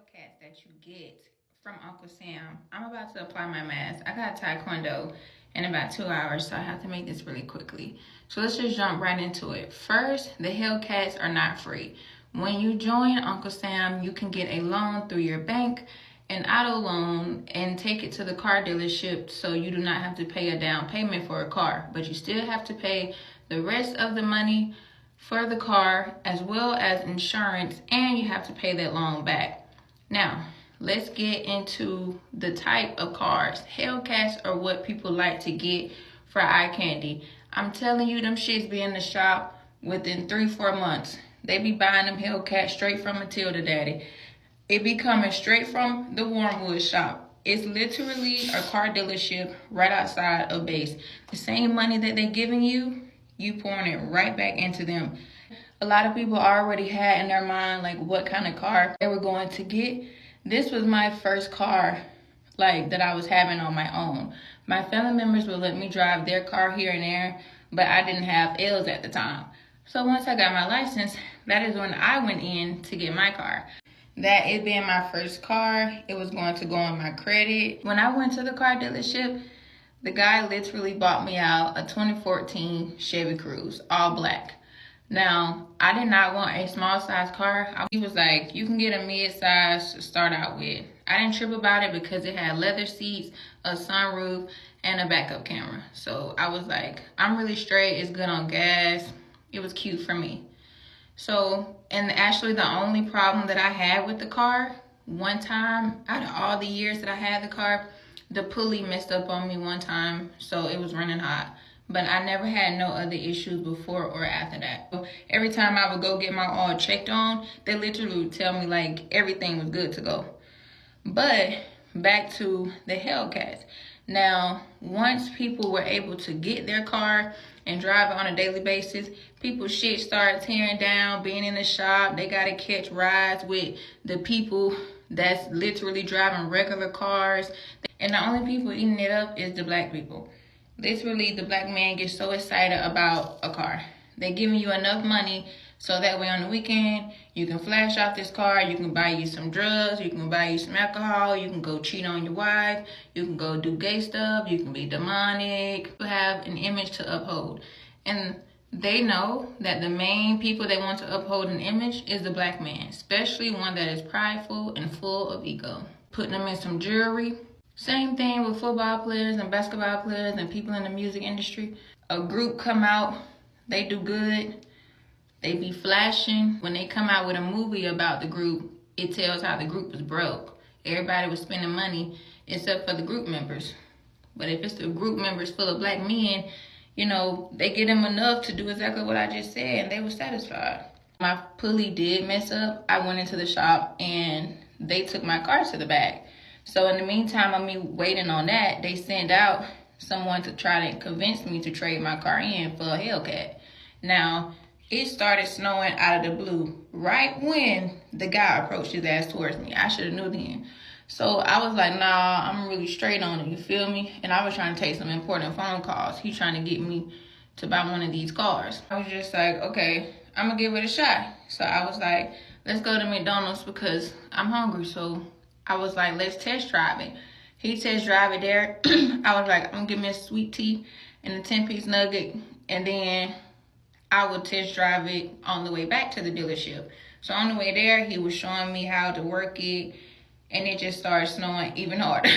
Hellcats that you get from Uncle Sam. I'm about to apply my mask. I got Taekwondo in about 2 hours, so I have to make this really quickly. So let's just jump right into it. First, the Hellcats are not free. When you join Uncle Sam, you can get a loan through your bank, an auto loan, and take it to the car dealership so you do not have to pay a down payment for a car. But you still have to pay the rest of the money for the car as well as insurance, and you have to pay that loan back. Now, let's get into the type of cars. Hellcats are what people like to get for eye candy. I'm telling you, them shits be in the shop within 3-4 months. They be buying them Hellcats straight from Matilda Daddy. It be coming straight from the Warmwood shop. It's literally a car dealership right outside of base. The same money that they giving you, you pouring it right back into them. A lot of people already had in their mind like what kind of car they were going to get. This was my first car like that I was having on my own. My family members would let me drive their car here and there, but I didn't have L's at the time. So once I got my license, that is when I went in to get my car. That it being my first car, it was going to go on my credit. When I went to the car dealership, the guy literally bought me out a 2014 Chevy Cruze, all black. Now, I did not want a small size car. He was like, you can get a mid-size to start out with. I didn't trip about it because it had leather seats, a sunroof, and a backup camera. So I was like, I'm really straight, it's good on gas. It was cute for me. So, and actually the only problem that I had with the car, one time out of all the years that I had the car, the pulley messed up on me one time, so it was running hot. But I never had no other issues before or after that. So every time I would go get my oil checked on, they literally would tell me like everything was good to go. But back to the Hellcats. Now, once people were able to get their car and drive it on a daily basis, people's shit started tearing down, being in the shop. They got to catch rides with the people that's literally driving regular cars. And the only people eating it up is the black people. Literally, the black man gets so excited about a car. They're giving you enough money so that way on the weekend, you can flash off this car, you can buy you some drugs, you can buy you some alcohol, you can go cheat on your wife, you can go do gay stuff, you can be demonic. You have an image to uphold. And they know that the main people they want to uphold an image is the black man, especially one that is prideful and full of ego. Putting them in some jewelry. Same thing with football players and basketball players and people in the music industry. A group come out, they do good, they be flashing. When they come out with a movie about the group, it tells how the group was broke. Everybody was spending money except for the group members. But if it's the group members full of black men, you know, they get them enough to do exactly what I just said and they were satisfied. My pulley did mess up. I went into the shop and they took my car to the back. So in the meantime of me waiting on that, they sent out someone to try to convince me to trade my car in for a Hellcat. Now, it started snowing out of the blue right when the guy approached his ass towards me. I should have knew then. So I was like, nah, I'm really straight on it, you feel me? And I was trying to take some important phone calls. He's trying to get me to buy one of these cars. I was just like, okay, I'm gonna give it a shot. So I was like, let's go to McDonald's because I'm hungry. So I was like, let's test drive it. He test drive it there. I was like, I'm gonna give me a sweet tea and a 10-piece nugget. And then I would test drive it on the way back to the dealership. So on the way there, he was showing me how to work it. And it just started snowing even harder.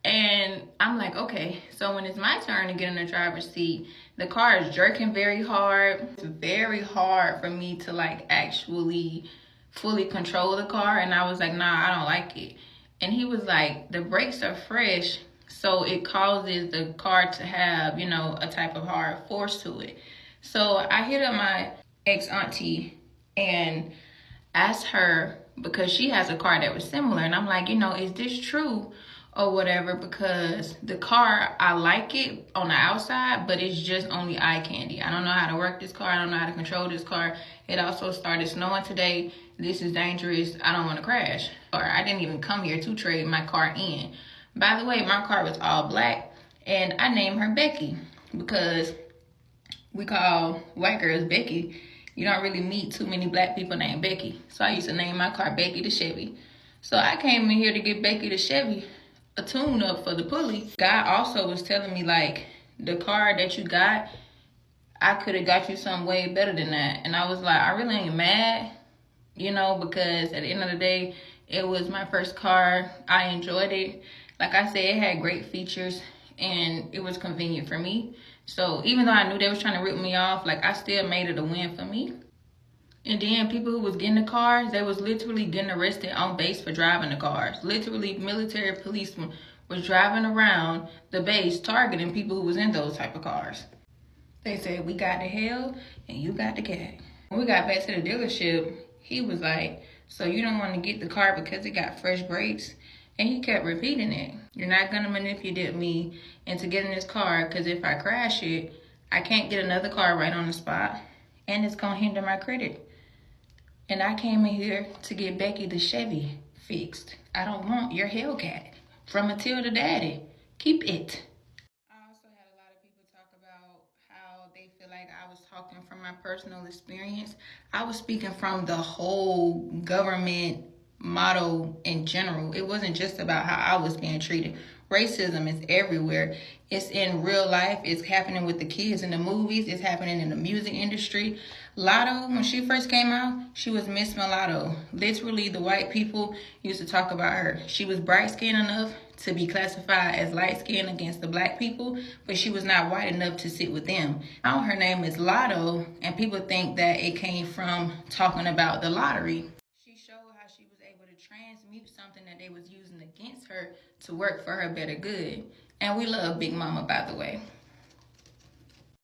And I'm like, okay, so when it's my turn to get in the driver's seat, the car is jerking very hard. It's very hard for me to like actually fully control the car. And I was like, nah, I don't like it. And he was like, the brakes are fresh, so it causes the car to have, you know, a type of hard force to it. So I hit up my ex-auntie and asked her, because she has a car that was similar. And I'm like, you know, is this true or whatever? Because the car, I like it on the outside, but it's just only eye candy. I don't know how to work this car. I don't know how to control this car. It also started snowing today. This is dangerous. I don't want to crash. Or I didn't even come here to trade my car in. By the way, my car was all black and I named her Becky because we call white girls Becky. You don't really meet too many black people named Becky. So I used to name my car Becky the Chevy. So I came in here to get Becky the Chevy a tune up for the pulley. God also was telling me, like, the car that you got, I could have got you something way better than that. And I was like, I really ain't mad, you know, because at the end of the day, it was my first car. I enjoyed it. Like I said, it had great features and it was convenient for me. So even though I knew they was trying to rip me off, like, I still made it a win for me. And then people who was getting the cars, they was literally getting arrested on base for driving the cars. Literally, military policemen was driving around the base targeting people who was in those type of cars. They said, we got the hell and you got the cat. When we got back to the dealership, he was like, so you don't want to get the car because it got fresh brakes? And he kept repeating it. You're not going to manipulate me into getting this car, because if I crash it, I can't get another car right on the spot, and it's going to hinder my credit. And I came in here to get Becky the Chevy fixed. I don't want your Hellcat from Matilda Daddy. Keep it. I also had a lot of people talk about how they feel like I was talking from my personal experience. I was speaking from the whole government model in general. It wasn't just about how I was being treated. Racism is everywhere. It's in real life. It's happening with the kids in the movies. It's happening in the music industry. Lotto, when she first came out, she was Miss Mulatto. Literally, the white people used to talk about her. She was bright skinned enough to be classified as light skinned against the black people, but she was not white enough to sit with them. Now her name is Lotto, and people think that it came from talking about the lottery. She showed how she was able to transmute something that they was using against her to work for her better good. And we love Big Mama, by the way.